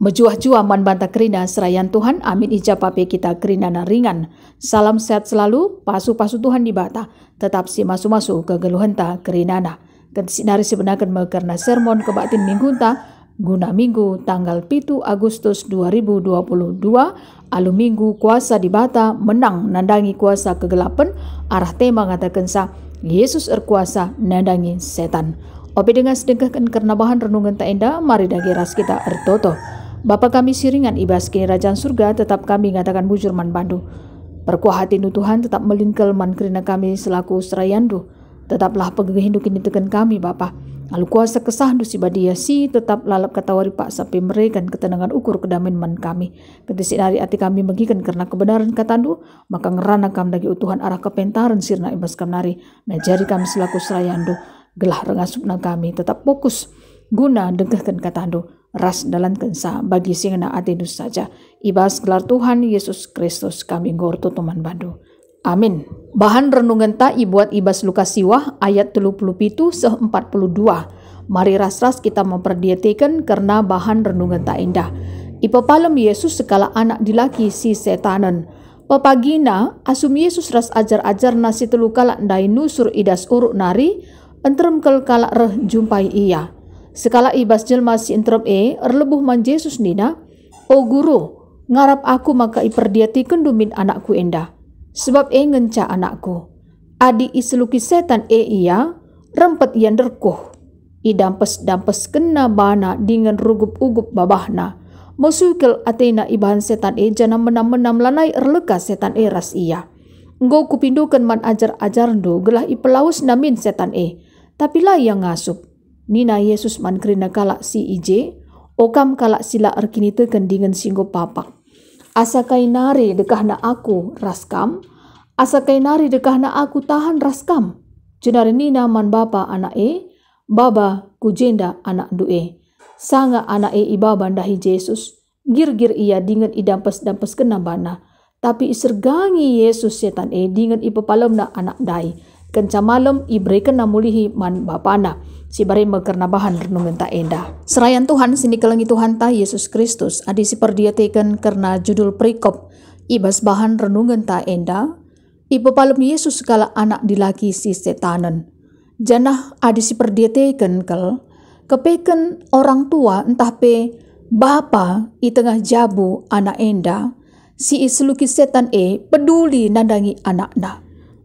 Mejuah-juah man banta kerina serayan Tuhan, amin ijapape kita kerina na ringan. Salam sehat selalu, pasu-pasu Tuhan di bata, tetap si masu-masu ke geluhenta kerinana. Sinari sebenarkan mekerna sermon kebatin minggu ta, guna minggu tanggal 7 Agustus 2022, alu minggu kuasa di bata, menang nandangi kuasa kegelapan, arah tema ngatakan sa, Yesus erkuasa nandangi setan. Ope dengan sedekahkan karena bahan renungan tak indah, mari dagi ras kita ertoto. Bapa kami siringan ibas ke kerajaan surga, tetap kami ngatakan bujur man bandu. Perkuah hati nu Tuhan tetap melingkel man kerina kami selaku serayandu. Tetaplah pegehinduk ini tekan kami Bapa. Lalu kuasa kesahdu si badia si tetap lalap katawari Pak sampai mereka ketenangan ukur kedamaian man kami. Ketisik dari hati kami bagikan karena kebenaran katandu, maka ngerana kami lagi utuhan arah kepentaran sirna ibas kami nari. Nah jari kami selaku serayandu. Gelah rengasupna kami tetap fokus guna dengkahkan katandu ras dalam kensa bagi singana atenus saja ibas gelar Tuhan Yesus Kristus kami ngorto teman bandu. Amin. Bahan renungan ta ibuat ibas Lukas siwah ayat 37 se 42. Mari ras-ras kita memperdietikan karena bahan renungan ta indah. Ipapalem Yesus sekala anak dilaki si setanan. Papagina asum Yesus ras ajar-ajar nasi telu kala ndai nusur idas uruk nari entrem kel kala reh jumpai ia. Sekala ibas jelma si entrem erlebuh man Yesus nina, o guru, ngarap aku maka iperdiatikan dumin anakku enda. Sebab ngenca anakku. Adi iseluki setan ia, rempet ian derkuh. Dampes kena bana dengan rugup-ugup babahna. Masukel atena ibahan setan jana menam-menam lanai erleka setan ras ia. Nggo kupindukan man ajar-ajar ndo gelah ipelaus namin setan tapi lah yang ngasup. Nina Yesus man kerina kalak si ije, okam kalak sila erkini teken dengan singgo papak. Asa kainari dekahna aku raskam, asa kainari dekahna aku tahan raskam. Jenari nina man bapa anak baba kujenda anak due. Sanga anak ibaba ndahi Yesus, gir-gir ia dengan idampes-dampes kena bana. Tapi isergangi Yesus setan dengan ipapalemna anak dai. Kenca malam ibrekan namulihi man bapana. Si bare mekerna bahan renungan ta enda. Serayan Tuhan sini kelengi Tuhan ta Yesus Kristus. Adi si perdiatikan karena judul perikop. Ibas bahan renungan ta enda. Ipapalem Yesus kala anak dilaki si setanan. Janah adi si perdiatikan kel. Kepeken orang tua entah pe bapa i tengah jabu anak enda. Si isluki setan peduli nandangi anakna.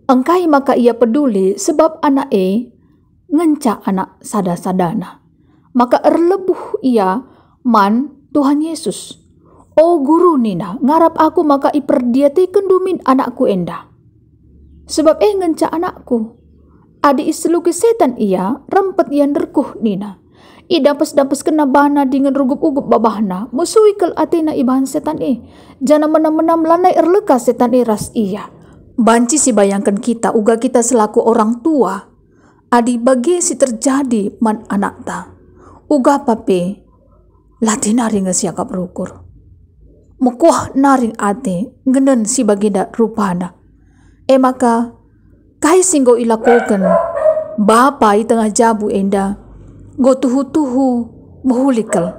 Engkai maka ia peduli sebab anak ngenca anak sada-sadana. Maka erlebuh ia man Tuhan Yesus. O guru nina, ngarap aku maka iperdiatikan dumin anakku enda. Sebab ngenca anakku. Adi isluki setan ia, rempet ian derkuh nina. Dampes-dampes kena bana dengan rugup-ugup babahna. Musuikal atena ibahan setan jana menam-menam lanai erleka setan ras iya. Banci si bayangkan kita, uga kita selaku orang tua, adi bagi si terjadi man anak ta. Uga pape, latih naring siakap rukur. Mukuah naring ate, ngenen si baginda rupana. Maka, kai singgo ilakoken, bapa i tengah jabu enda, go tuhu-tuhu, muhulikal.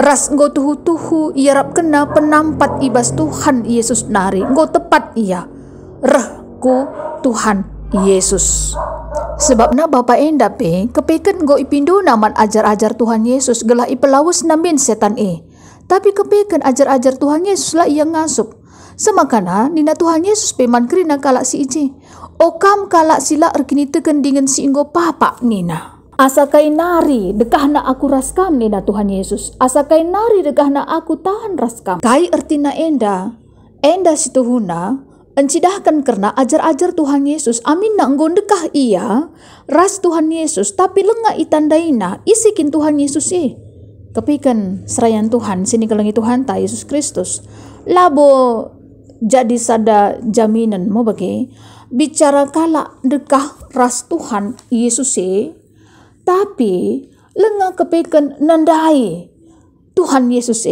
Ras go tuhu-tuhu, iarap kena penampat ibas Tuhan Yesus nari, go tepat ia. Rehku Tuhan Yesus. Sebab na bapa enda kepeken go ipindu naman ajar-ajar Tuhan Yesus gelah ipelawas namin setan Tapi kepeken ajar-ajar Tuhan Yesus lah ia ngasup. Semakana nina Tuhan Yesus man kerina kalak si ije. Okam kalak sila erkini teken dengan si inggo papa nina. Asa kai nari dekahna aku raskam nina Tuhan Yesus. Asa kai nari dekahna aku tahan raskam. Kai ertina enda situhuna encidahkan karena ajar-ajar Tuhan Yesus. Amin na nggondekah ia ras Tuhan Yesus tapi lenga itandaina isikin Tuhan Yesus Kepikan serayan Tuhan sini kelengi Tuhan ta Yesus Kristus. Labo jadi sada jaminan mau bagi bicara kala dekah ras Tuhan Yesus tapi lenga kepikan nandai Tuhan Yesus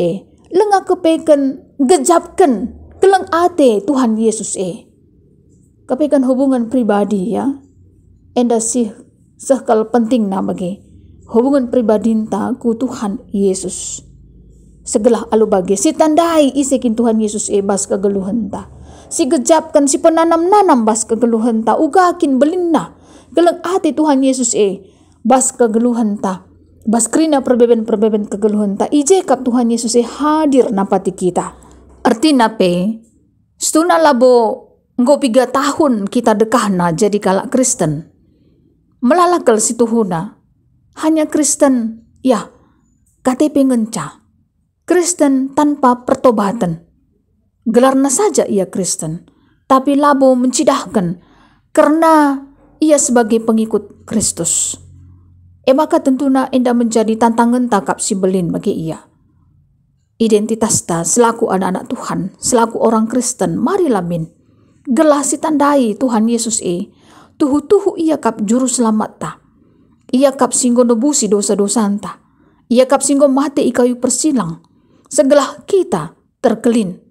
lenga kepikan gejapkan keleng ate Tuhan Yesus Kepikan hubungan pribadi ya. Enda sih sekal penting na bagi hubungan pribadi ku Tuhan Yesus. Segelah alu bagi si tandai isikin Tuhan Yesus bas kegeluhan ta. Si gejapkan si penanam-nanam bas kegeluhan ta. Ugakin belina. Geleng hati Tuhan Yesus bas kegeluhan ta. Bas krina perbeben kegeluhan ta. Ijekap Tuhan Yesus hadir napati kita. Artinya stuna labo nggo 3 tahun kita dekahna jadi kalak Kristen. Melalakal si Tuhuna. Hanya Kristen, ya, KTP ngenca. Kristen tanpa pertobatan. Gelarna saja ia Kristen, tapi labo mencidahkan karena ia sebagai pengikut Kristus. Maka tentunya enda menjadi tantangan takap si belin bagi ia. Identitas ta selaku anak-anak Tuhan, selaku orang Kristen, mari lamin. Gelah si tandai Tuhan Yesus tuhu-tuhu ia kap juru selamat ta. Ia kap singgo nebusi dosa-dosa anta. Ia kap singgo mati kayu persilang. Segelah kita terkelin.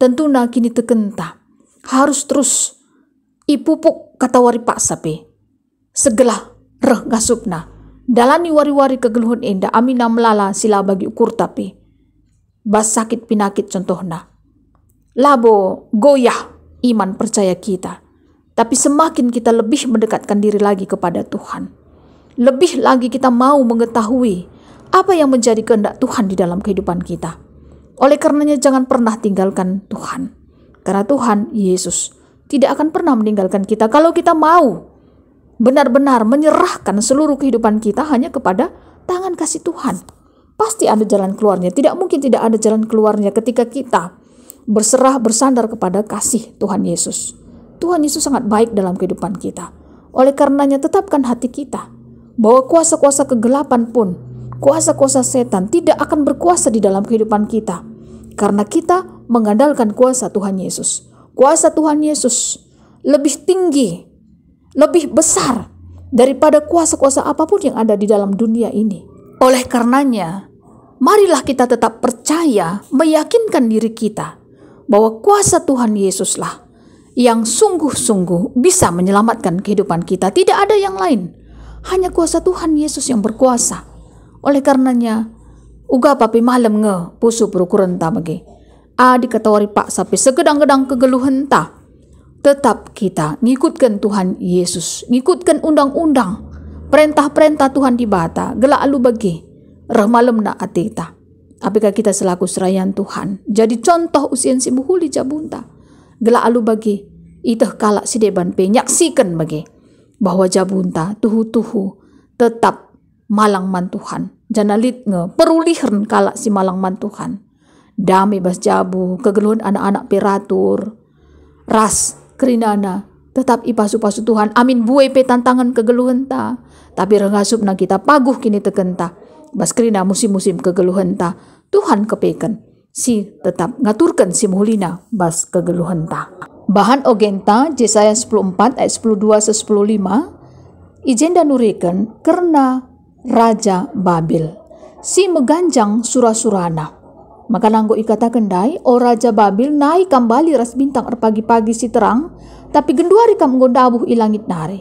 Tentunya kini tekenta. Harus terus ipupuk kata wari pak sape. Segelah reh gasupna. Dalani wari-wari kegeluhan enda amina melala sila bagi ukur tapi. Bas sakit pinakit contohna. Labo goyah iman percaya kita. Tapi semakin kita lebih mendekatkan diri lagi kepada Tuhan. Lebih lagi kita mau mengetahui apa yang menjadi kehendak Tuhan di dalam kehidupan kita. Oleh karenanya jangan pernah tinggalkan Tuhan. Karena Tuhan Yesus tidak akan pernah meninggalkan kita kalau kita mau benar-benar menyerahkan seluruh kehidupan kita hanya kepada tangan kasih Tuhan. Pasti ada jalan keluarnya. Tidak mungkin tidak ada jalan keluarnya ketika kita berserah bersandar kepada kasih Tuhan Yesus. Tuhan Yesus sangat baik dalam kehidupan kita. Oleh karenanya tetapkan hati kita bahwa kuasa-kuasa kegelapan pun, kuasa-kuasa setan tidak akan berkuasa di dalam kehidupan kita. Karena kita mengandalkan kuasa Tuhan Yesus. Kuasa Tuhan Yesus lebih tinggi, lebih besar daripada kuasa-kuasa apapun yang ada di dalam dunia ini. Oleh karenanya, marilah kita tetap percaya, meyakinkan diri kita bahwa kuasa Tuhan Yesuslah yang sungguh-sungguh bisa menyelamatkan kehidupan kita. Tidak ada yang lain. Hanya kuasa Tuhan Yesus yang berkuasa. Oleh karenanya, uga papi malam pusu berukuran ta bagi. Adi katawari pak sampai segedang-gedang kegeluhan ta. Tetap kita ngikutkan Tuhan Yesus. Ngikutkan undang-undang. Perintah-perintah Tuhan di bata. Gela alu bagi. Reh malam na atita. Apakah kita selaku serayan Tuhan. Jadi contoh usian si buhuli jabunta. Gela alu bagi. Itah kalak si deban pe. Nyaksikan bagi. Bahwa jabunta tuhu-tuhu tetap malang man Tuhan. Janalit perulihan kalak si malang man Tuhan. Damai bas jabu, kegeluhan anak-anak peratur. Ras, kerinana, tetap ipasu-pasu Tuhan. Amin buai pe tantangan kegeluhan ta. Tapi rengasup na kita paguh kini tekenta. Bas kerina musim-musim kegeluhan ta. Tuhan kepeken. Si tetap ngaturkan si muhlina bas kegeluhan ta. Bahan ogenta Yesaya 14 ayat 10:2-10:5 ijenda nurikan karena Raja Babil si meganjang surah-surana. Maka nanggo ikata kendai o Raja Babil naik kembali ras bintang pagi-pagi si terang tapi genduari kam gondabuh ilangit nari.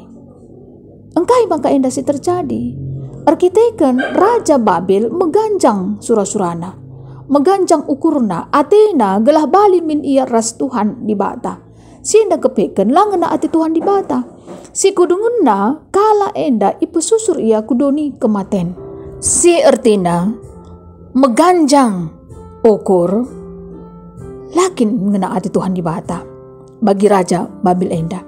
Engkai maka indah si terjadi. Arkiteken Raja Babil meganjang surah-surana. Meganjang ukurna Athena gelah bali min ia ras Tuhan di bata. Si enda kepeken langena ati Tuhan di bata. Si kudungunna kala enda ipususur ia kudoni kematen. Si ertina meganjang ukur lakin ngena ati Tuhan di bata. Bagi Raja Babil enda.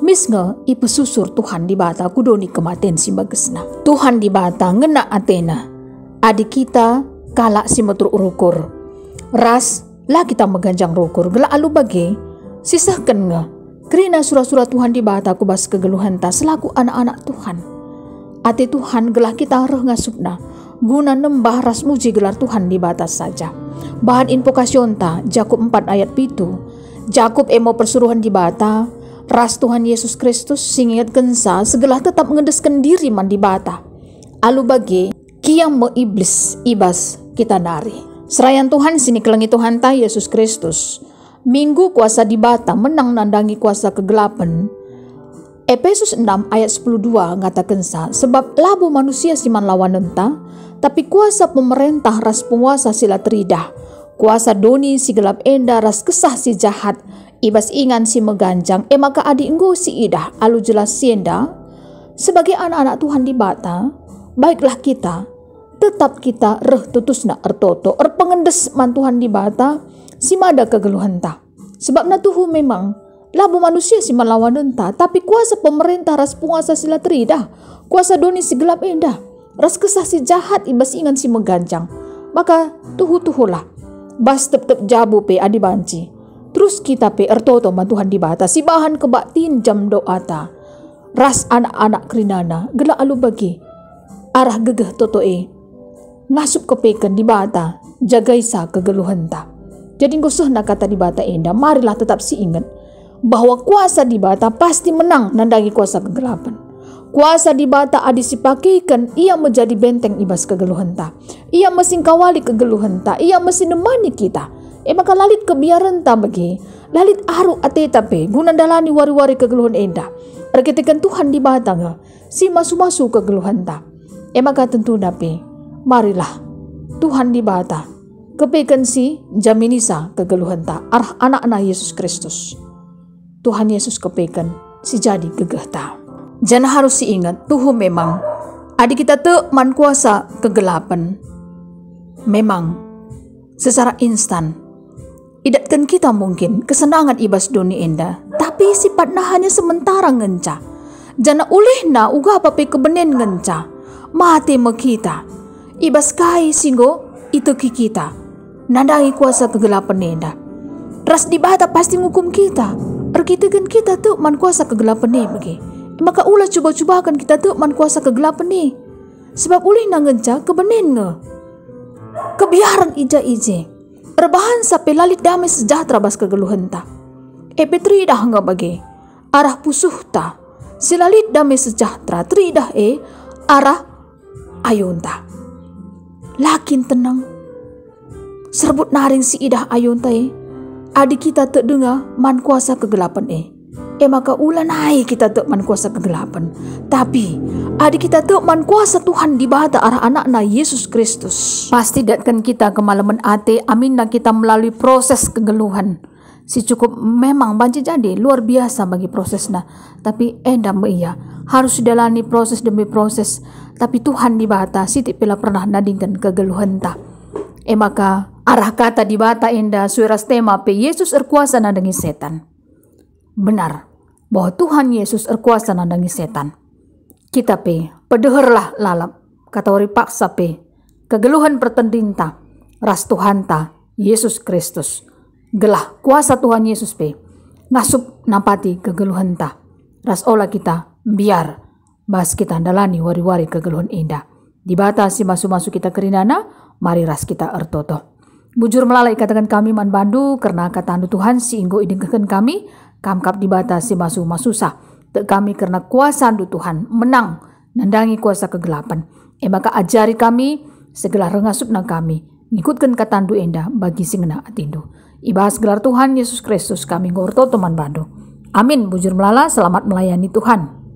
Misnge ipususur Tuhan di bata kudoni kematen si bagesna. Tuhan di bata ngena Athena. Adik kita kala si metur urukur. Ras lah kita meganjang rukur. Gela alu bagi sisahkan kerina surah-surah Tuhan di bata kubas kegeluhan ta selaku anak-anak Tuhan. Ati Tuhan gelah kita reh ngasupna guna nembah ras muji gelar Tuhan di bata saja. Bahan invokasyon ta Jakub 4 ayat 7. Jakub emo persuruhan di bata ras Tuhan Yesus Kristus singingat kensa segelah tetap ngedeskan diri man di bata. Alu bagi kiam mo iblis ibas kita nari. Serayan Tuhan sini kelengi Tuhan ta Yesus Kristus. Minggu kuasa di bata menang nandangi kuasa kegelapan. Efesus 6 ayat 12 ngatakan sebab labu manusia siman lawan enta, tapi kuasa pemerintah ras penguasa sila teridah. Kuasa doni si gelap enda ras kesah si jahat, ibas ingan si meganjang, maka adi enggo si idah, alu jelas sienda. Sebagai anak-anak Tuhan di bata, baiklah kita, tetap kita reh tutusna ertoto, pengendes man Tuhan di bata, si mada kegeluhenta. Sebab na tuhu memang, labu manusia si melawan enta, tapi kuasa pemerintah ras penguasa sila teridah, kuasa doni si gelap endah, ras kesah si jahat ibas ingan si megancang. Maka tuhu-tuhulah, bas tep-tep jabu pe adi banci. Terus kita pe ertoto man Tuhan di bata, si bahan kebaktin jam doa ta. Ras anak-anak kerinana, gela alu bagi, arah gegeh totoe, ngasup kepeken di bata, jagai sa kegeluhenta. Jadi ngusuh nak kata di bata endah, marilah tetap si ingat bahwa kuasa di bata pasti menang nandangi kuasa kegelapan. Kuasa di bata adi sipakikan, ia menjadi benteng ibas kegeluhenta. Ia mesin kawali kegeluhenta, ia mesin nemani kita. Maka lalit kebiaran ta bagi, lalit aru ate tape, guna dalani wari-wari kegeluhan endah. Reketikan Tuhan di bata nga, si masu-masu kegeluhenta. Maka tentu nape, marilah Tuhan di bata. Kepekan si jaminisa kegeluhenta arah anak-anak Yesus Kristus. Tuhan Yesus kepekan si jadi gegehta. Jangan harus si ingat, tuhu memang adik kita te man kuasa kegelapan. Memang secara instan idatkan kita mungkin kesenangan ibas doni enda, tapi sifatnya hanya sementara ngenca. Jana ulih na uga apa pe kebenen ngenca. Mati kita ibas kai singgo itu kita. Nandangi kuasa kegelapan enda. Ras di bata pasti ngukum kita. Erkitakan kita tuh man kuasa kegelapan ni bagi. Maka ulah coba-cobakan kita tuh man kuasa kegelapan ni. Sebab ulih nangenca kebenen nge. Kebiaran ija-ije. Rebahan sampai lalit damai sejahtera bas kegeluhenta. Petri dah nggak bagi. Arah pusuh ta. Silalit damai sejahtera. Tridah arah ayunta. Lakin tenang. Serbut naring si idah ayun tae, adik kita tak dengar man kuasa kegelapan maka ulan hai kita tak man kuasa kegelapan, tapi adik kita tak man kuasa Tuhan di bata arah anak-anak Yesus Kristus. Pasti datkan kita kemalaman ate, amin na kita melalui proses kegeluhan. Si cukup memang banci jadi luar biasa bagi prosesnya, tapi endam iya harus dijalani proses demi proses. Tapi Tuhan di bata siti pela pernah nadingkan kegeluhan ta. Maka arah kata di bata enda suara tema pe Yesus erkuasa nadangi setan. Benar bahwa Tuhan Yesus erkuasa nadangi setan. Kita pe pedeherlah lalap kata wari paksa pe kegeluhan pertendinta ras Tuhan ta Yesus Kristus. Gelah kuasa Tuhan Yesus pe ngasup nampati kegeluhan ta ras olah kita biar bas kita andalani wari-wari kegeluhan indah. Di bata si masu-masu kita kerinana, mari ras kita ertoto. Bujur melalai katakan kami man bandu karena kata andu Tuhan si inggo idengkeun kami kamkap di bata si masu-masu sah. Tek kami karena kuasa andu Tuhan menang nandangi kuasa kegelapan. Maka ajari kami segala rengasup nang kami ngikutkan kata andu enda bagi singena atindu. Ibahas gelar Tuhan Yesus Kristus kami ngorto teman bandu. Amin. Bujur melala, selamat melayani Tuhan.